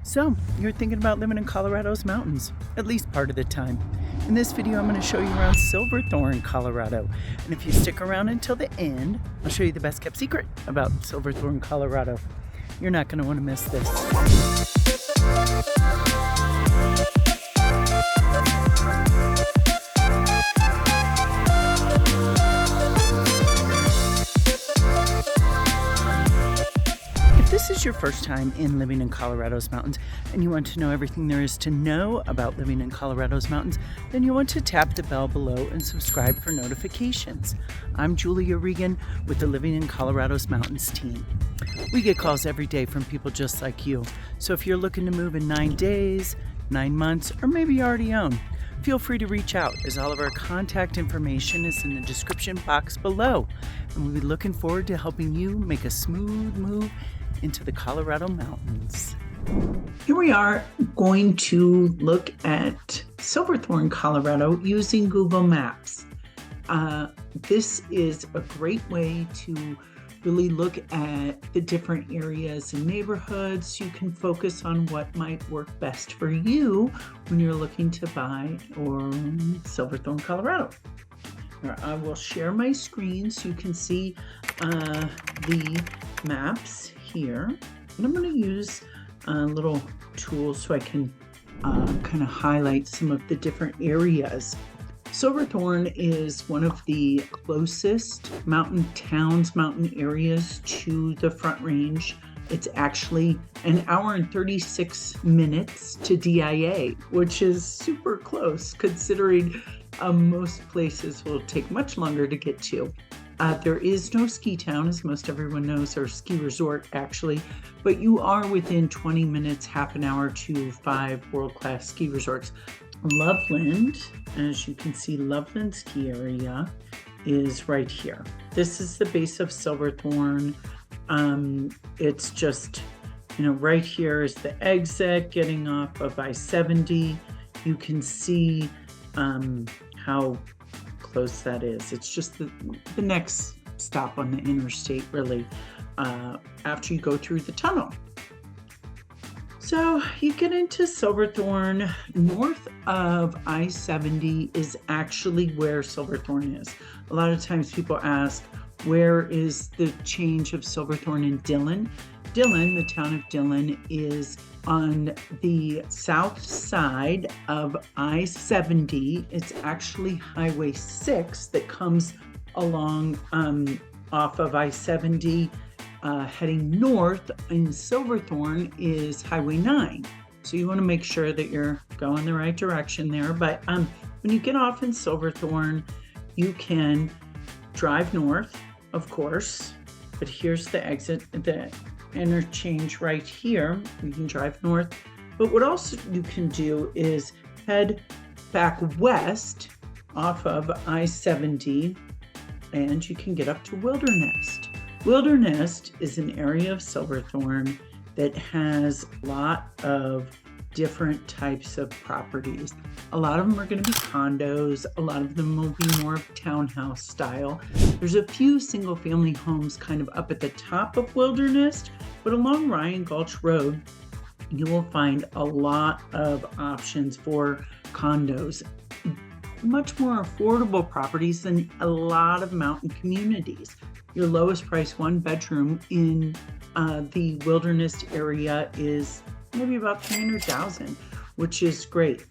So, you're thinking about living in Colorado's mountains, at least part of the time. In this video, I'm going to show you around Silverthorne, Colorado. And if you stick around until the end, I'll show you the best kept secret about Silverthorne, Colorado. You're not going to want to miss this. If this is your first time in living in Colorado's mountains and you want to know everything there is to know about living in Colorado's mountains, then you want to tap the bell below and subscribe for notifications. I'm Julia Regan with the Living in Colorado's Mountains team. We get calls every day from people just like you. So if you're looking to move in 9 days, 9 months, or maybe you already own, feel free to reach out, as all of our contact information is in the description box below. And we'll be looking forward to helping you make a smooth move into the Colorado mountains. Here we are going to look at Silverthorne, Colorado using Google Maps. This is a great way to really look at the different areas and neighborhoods. You can focus on what might work best for you when you're looking to buy or Silverthorne, Colorado. I will share my screen so you can see the maps here. And I'm going to use a little tool so I can kind of highlight some of the different areas. Silverthorne is one of the closest mountain towns, mountain areas to the Front Range. It's actually an hour and 36 minutes to DIA, which is super close considering most places will take much longer to get to. There is no ski town, as most everyone knows, or ski resort actually, but you are within 20 minutes, half an hour to 5 world-class ski resorts. Loveland, as you can see, Loveland ski area is right here. This is the base of Silverthorne. It's just, right here is the exit getting off of I-70. You can see how close that is. It's just the next stop on the interstate, really, after you go through the tunnel. So you get into Silverthorne. North of I-70 is actually where Silverthorne is. A lot of times people ask, where is the change of Silverthorne and Dillon? Dillon, the town of Dillon, is on the south side of I-70. It's actually Highway 6 that comes along off of I-70. Heading north in Silverthorne is Highway 9. So you want to make sure that you're going the right direction there. But when you get off in Silverthorne, you can drive north, of course. But here's the exit, the interchange right here. You can drive north. But what else you can do is head back west off of I-70, and you can get up to Wildernest. Wildernest is an area of Silverthorne that has a lot of different types of properties. A lot of them are going to be condos. A lot of them will be more townhouse style. There's a few single family homes kind of up at the top of Wilderness, but along Ryan Gulch Road, you will find a lot of options for condos. Much more affordable properties than a lot of mountain communities. Your lowest price 1-bedroom in the Wilderness area is maybe about $300,000, which is great.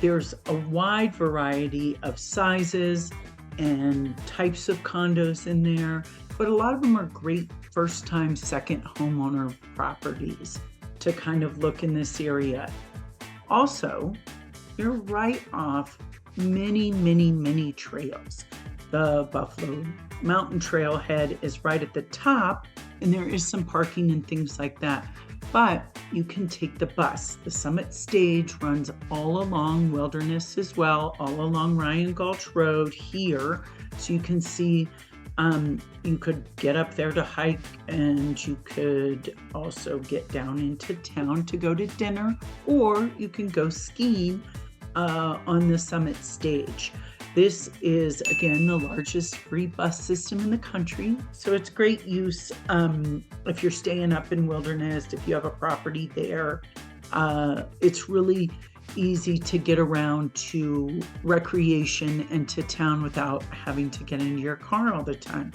There's a wide variety of sizes and types of condos in there, but a lot of them are great first-time, second homeowner properties to kind of look in this area. Also, you're right off many trails. The Buffalo Mountain Trailhead is right at the top, and there is some parking and things like that. But you can take the bus. The Summit Stage runs all along Wilderness as well, all along Ryan Gulch Road here. So you can see, you could get up there to hike, and you could also get down into town to go to dinner, or you can go skiing on the Summit Stage. This is, again, the largest free bus system in the country. So it's great use if you're staying up in Wildernest, if you have a property there. It's really easy to get around to recreation and to town without having to get into your car all the time.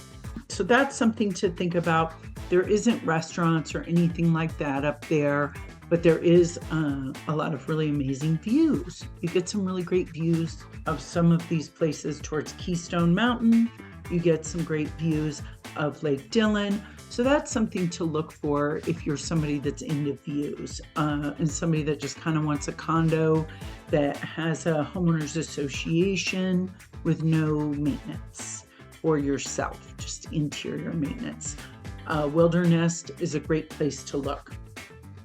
So that's something to think about. There isn't restaurants or anything like that up there, but there is a lot of really amazing views. You get some really great views of some of these places towards Keystone Mountain. You get some great views of Lake Dillon. So that's something to look for if you're somebody that's into views and somebody that just kind of wants a condo that has a homeowners association with no maintenance for yourself, just interior maintenance. Wildernest is a great place to look.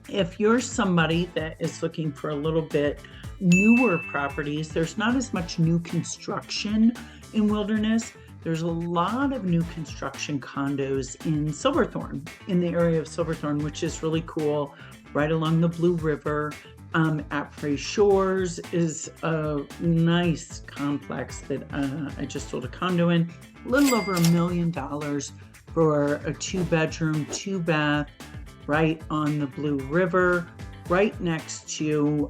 If you're somebody that is looking for a little bit newer properties, there's not as much new construction in Wilderness. There's a lot of new construction condos in Silverthorne, in the area of Silverthorne, which is really cool, right along the Blue River. Apres Shores is a nice complex that I just sold a condo in. A little over $1 million for a 2-bedroom, 2-bath, right on the Blue River, right next to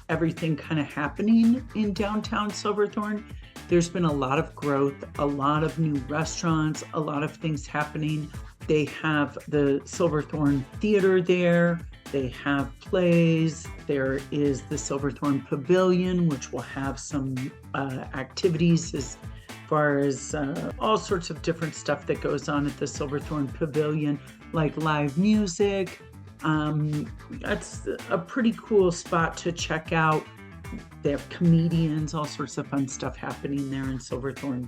everything kind of happening in downtown Silverthorne. There's been a lot of growth, a lot of new restaurants, a lot of things happening. They have the Silverthorne Theater there. They have plays. There is the Silverthorne Pavilion, which will have some activities as far as all sorts of different stuff that goes on at the Silverthorne Pavilion, like live music. That's a pretty cool spot to check out. They have comedians, all sorts of fun stuff happening there in Silverthorne.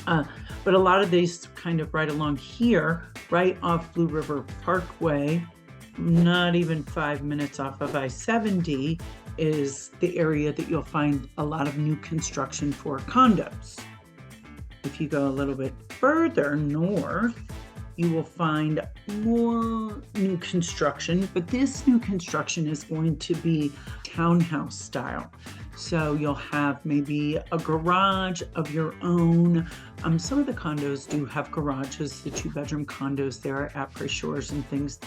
But a lot of these kind of right along here, right off Blue River Parkway, not even 5 minutes off of I-70, is the area that you'll find a lot of new construction for condos. If you go a little bit further north, you will find more new construction, but this new construction is going to be townhouse style. So you'll have maybe a garage of your own. Some of the condos do have garages, the 2-bedroom condos there at Apres Shores and things.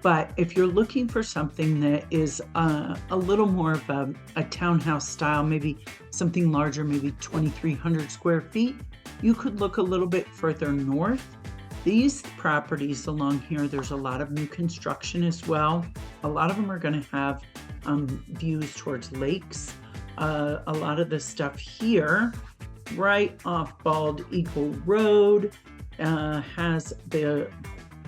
But if you're looking for something that is a little more of a townhouse style, maybe something larger, maybe 2,300 square feet, you could look a little bit further north. These properties along here, there's a lot of new construction as well. A lot of them are going to have views towards lakes. A lot of the stuff here, right off Bald Eagle Road, has the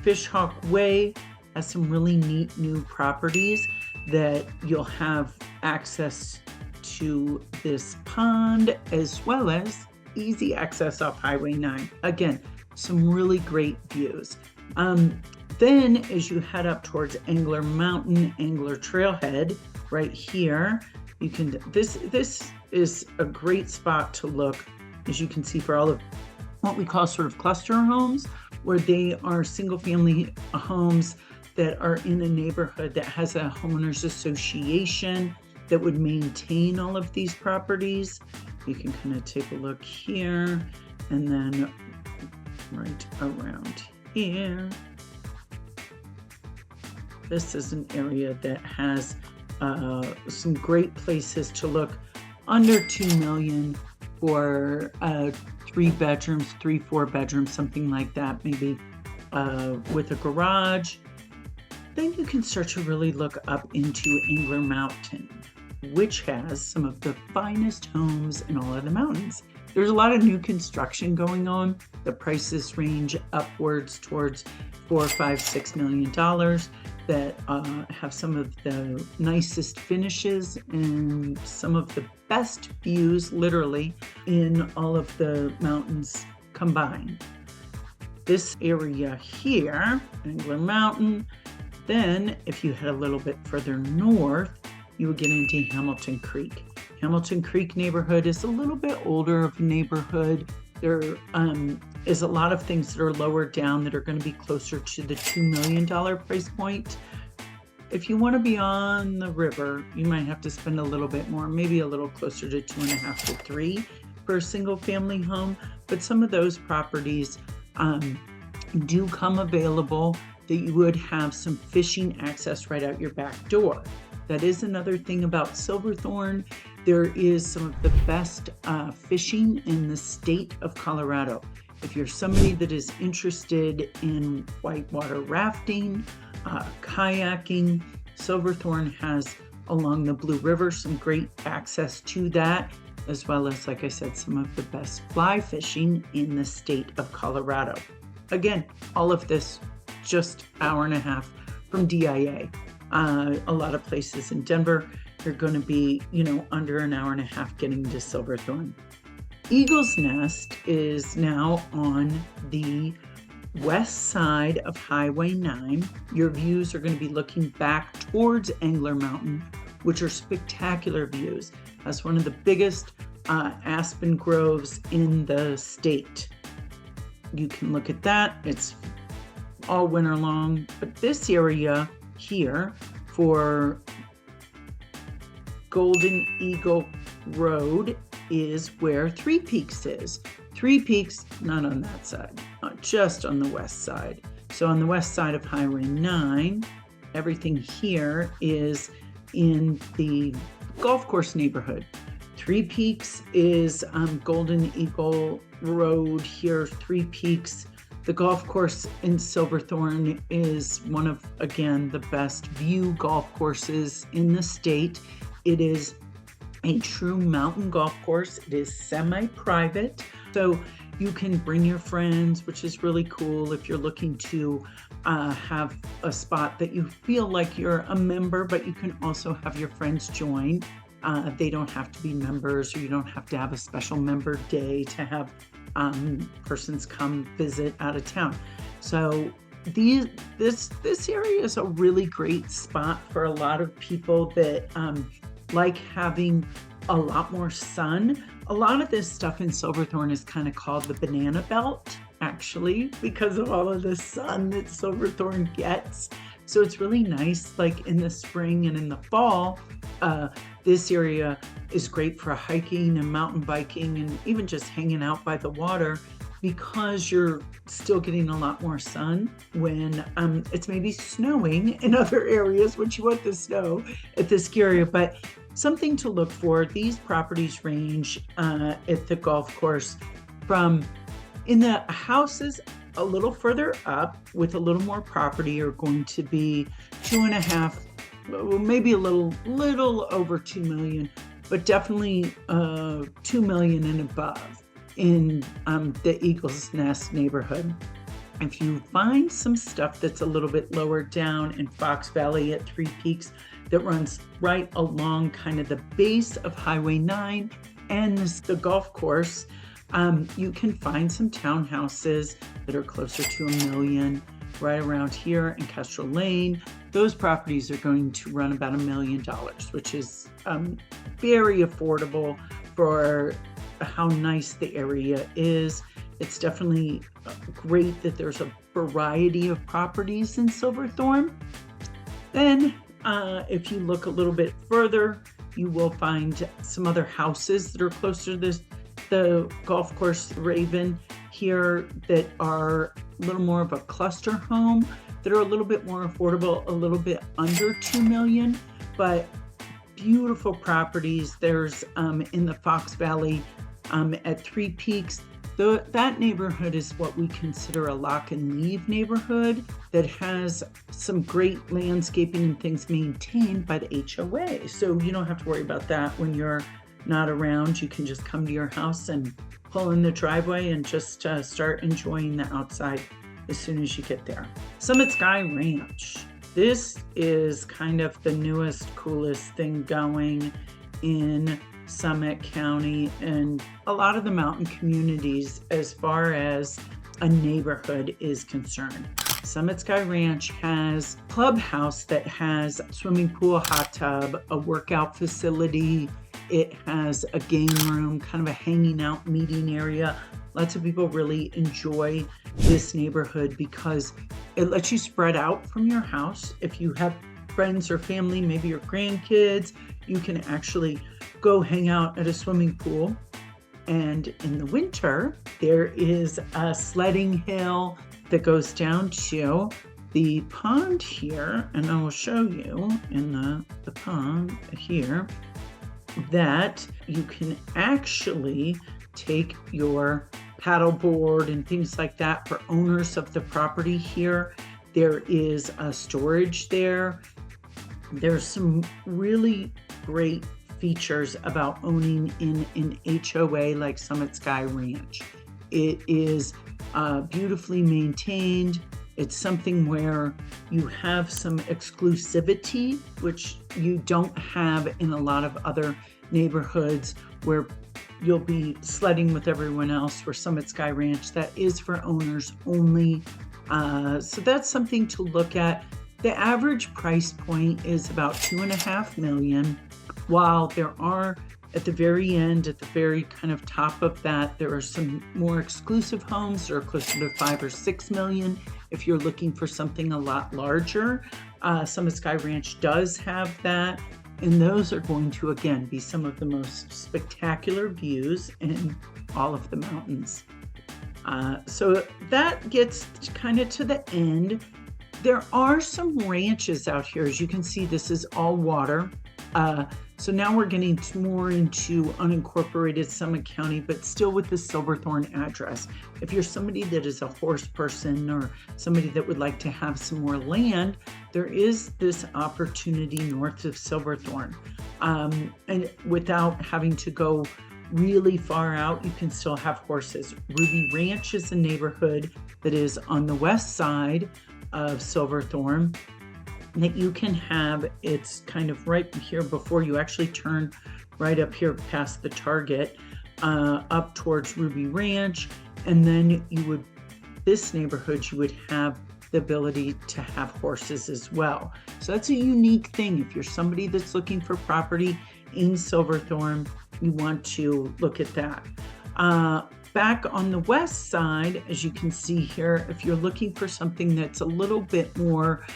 Fishhawk Way, has some really neat new properties that you'll have access to this pond, as well as easy access off Highway 9. Again, some really great views. Then as you head up towards Angler Mountain, Angler Trailhead, right here, you can, this is a great spot to look, as you can see, for all of what we call sort of cluster homes, where they are single family homes that are in a neighborhood that has a homeowners association that would maintain all of these properties. You can kind of take a look here, and then right around here. This is an area that has some great places to look under $2 million for 3 bedrooms, 3-4 bedrooms, something like that, maybe with a garage. Then you can start to really look up into Angler Mountain, which has some of the finest homes in all of the mountains. There's a lot of new construction going on. The prices range upwards towards $4, $5, $6 million that have some of the nicest finishes and some of the best views, literally, in all of the mountains combined. This area here, Angler Mountain, then if you head a little bit further north, you would get into Hamilton Creek. Hamilton Creek neighborhood is a little bit older of a neighborhood. There is a lot of things that are lower down that are going to be closer to the $2 million price point. If you want to be on the river, you might have to spend a little bit more, maybe a little closer to 2.5 to 3. for a single family home, but some of those properties do come available that you would have some fishing access right out your back door. That is another thing about Silverthorne. There is some of the best fishing in the state of Colorado. If you're somebody that is interested in whitewater rafting, kayaking, Silverthorne has along the Blue River some great access to that, as well as, like I said, some of the best fly fishing in the state of Colorado. Again, all of this just hour and a half from DIA. A lot of places in Denver, you're going to be, under an hour and a half getting to Silverthorne. Eagle's Nest is now on the west side of Highway 9. Your views are going to be looking back towards Angler Mountain, which are spectacular views. That's one of the biggest aspen groves in the state. You can look at that. It's all winter long, but this area here for Golden Eagle Road is where Three Peaks is. Three Peaks, not on that side, just on the west side. So on the west side of Highway 9, everything here is in the golf course neighborhood. Three Peaks is Golden Eagle Road here, Three Peaks. The golf course in Silverthorne is one of, again, the best view golf courses in the state. It is a true mountain golf course. It is semi-private, so you can bring your friends, which is really cool if you're looking to have a spot that you feel like you're a member, but you can also have your friends join. They don't have to be members, or you don't have to have a special member day to have persons come visit out of town. So this area is a really great spot for a lot of people that like having a lot more sun. A lot of this stuff in Silverthorne is kind of called the banana belt, actually, because of all of the sun that Silverthorne gets. So it's really nice, like in the spring and in the fall. This area is great for hiking and mountain biking and even just hanging out by the water, because you're still getting a lot more sun when it's maybe snowing in other areas, which you want the snow at this area. But something to look for, these properties range at the golf course from, in the houses a little further up with a little more property, are going to be 2.5, maybe a little over 2 million, but definitely 2 million and above in the Eagle's Nest neighborhood. If you find some stuff that's a little bit lower down in Fox Valley at Three Peaks, that runs right along kind of the base of Highway 9 and the golf course, you can find some townhouses that are closer to $1 million right around here in Kestrel Lane. Those properties are going to run about $1 million, which is very affordable for how nice the area is. It's definitely great that there's a variety of properties in Silverthorne. Then if you look a little bit further, you will find some other houses that are closer to the golf course Raven here that are a little more of a cluster home, that are a little bit more affordable, a little bit under 2 million, but beautiful properties. There's in the Fox Valley at Three Peaks. That neighborhood is what we consider a lock and leave neighborhood that has some great landscaping and things maintained by the HOA. So you don't have to worry about that when you're not around. You can just come to your house and pull in the driveway and just start enjoying the outside as soon as you get there. Summit Sky Ranch. This is kind of the newest, coolest thing going in Summit County and a lot of the mountain communities as far as a neighborhood is concerned. Summit Sky Ranch has a clubhouse that has a swimming pool, hot tub, a workout facility. It has a game room, kind of a hanging out meeting area. Lots of people really enjoy this neighborhood because it lets you spread out from your house. If you have friends or family, maybe your grandkids, you can actually go hang out at a swimming pool. And in the winter, there is a sledding hill that goes down to the pond here, and I will show you in the pond here that you can actually take your paddleboard and things like that for owners of the property here. There is a storage there. There's some really great features about owning in an HOA like Summit Sky Ranch. It is beautifully maintained. It's something where you have some exclusivity, which you don't have in a lot of other neighborhoods where you'll be sledding with everyone else. For Summit Sky Ranch, that is for owners only. So that's something to look at. The average price point is about $2.5 million, while there are at the very end, at the very kind of top of that, there are some more exclusive homes that are closer to $5 or $6 million. If you're looking for something a lot larger, Summit Sky Ranch does have that. And those are going to, again, be some of the most spectacular views in all of the mountains. So that gets kind of to the end. There are some ranches out here. As you can see, this is all water. So now we're getting more into unincorporated Summit County, but still with the Silverthorne address. If you're somebody that is a horse person or somebody that would like to have some more land, there is this opportunity north of Silverthorne. And without having to go really far out, you can still have horses. Ruby Ranch is a neighborhood that is on the west side of Silverthorne that you can have. It's kind of right here before you actually turn right up here past the Target, up towards Ruby Ranch. And then this neighborhood, you would have the ability to have horses as well. So that's a unique thing. If you're somebody that's looking for property in Silverthorne, you want to look at that. Back on the west side, as you can see here, if you're looking for something that's a little bit more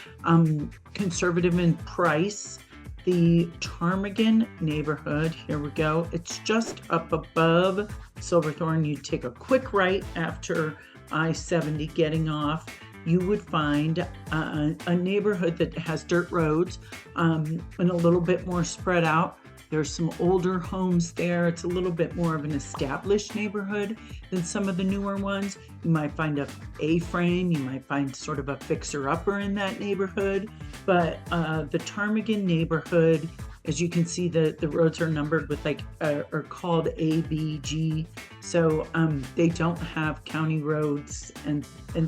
conservative in price, the Ptarmigan neighborhood, here we go, it's just up above Silverthorne. You take a quick right after I-70 getting off. You would find a neighborhood that has dirt roads and a little bit more spread out. There's some older homes there. It's a little bit more of an established neighborhood than some of the newer ones. You might find a A-frame. You might find sort of a fixer-upper in that neighborhood. But the Ptarmigan neighborhood, as you can see, the roads are numbered with are called A, B, G. So they don't have county roads and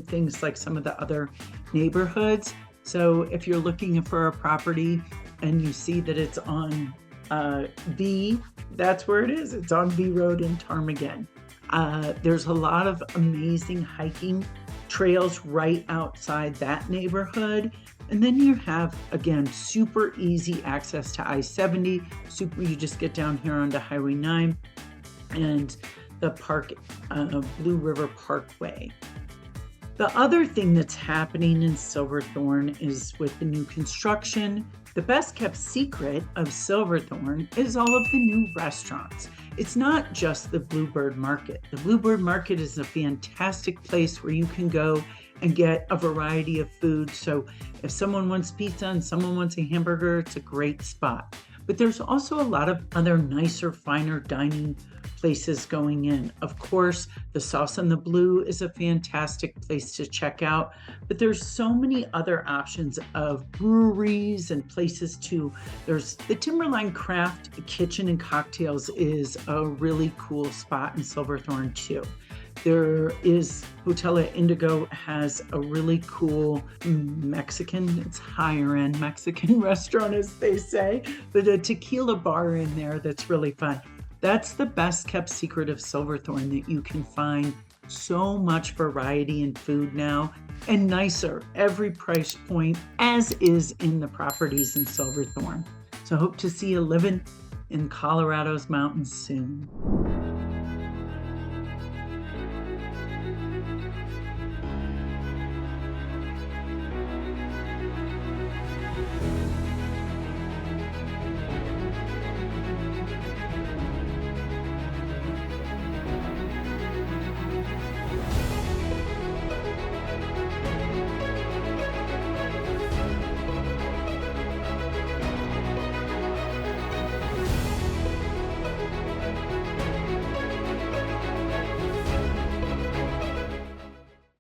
things like some of the other neighborhoods. So if you're looking for a property and you see that it's on V, that's where it is. It's on V Road in Ptarmigan. There's a lot of amazing hiking trails right outside that neighborhood. And then you have, again, super easy access to I-70. You just get down here onto Highway 9 and the Blue River Parkway. The other thing that's happening in Silverthorne is with the new construction. The best kept secret of Silverthorne is all of the new restaurants. It's not just the Bluebird Market. The Bluebird Market is a fantastic place where you can go and get a variety of food. So if someone wants pizza and someone wants a hamburger, it's a great spot. But there's also a lot of other nicer, finer dining places going in. Of course, the Sauce and the Blue is a fantastic place to check out, but there's so many other options of breweries and places to. There's the Timberline Craft Kitchen and Cocktails is a really cool spot in Silverthorne too. There is Hotela Indigo has a really cool it's higher end Mexican restaurant, as they say, but a tequila bar in there that's really fun. That's the best kept secret of Silverthorne, that you can find so much variety in food now, and nicer every price point, as is in the properties in Silverthorne. So hope to see you living in Colorado's mountains soon.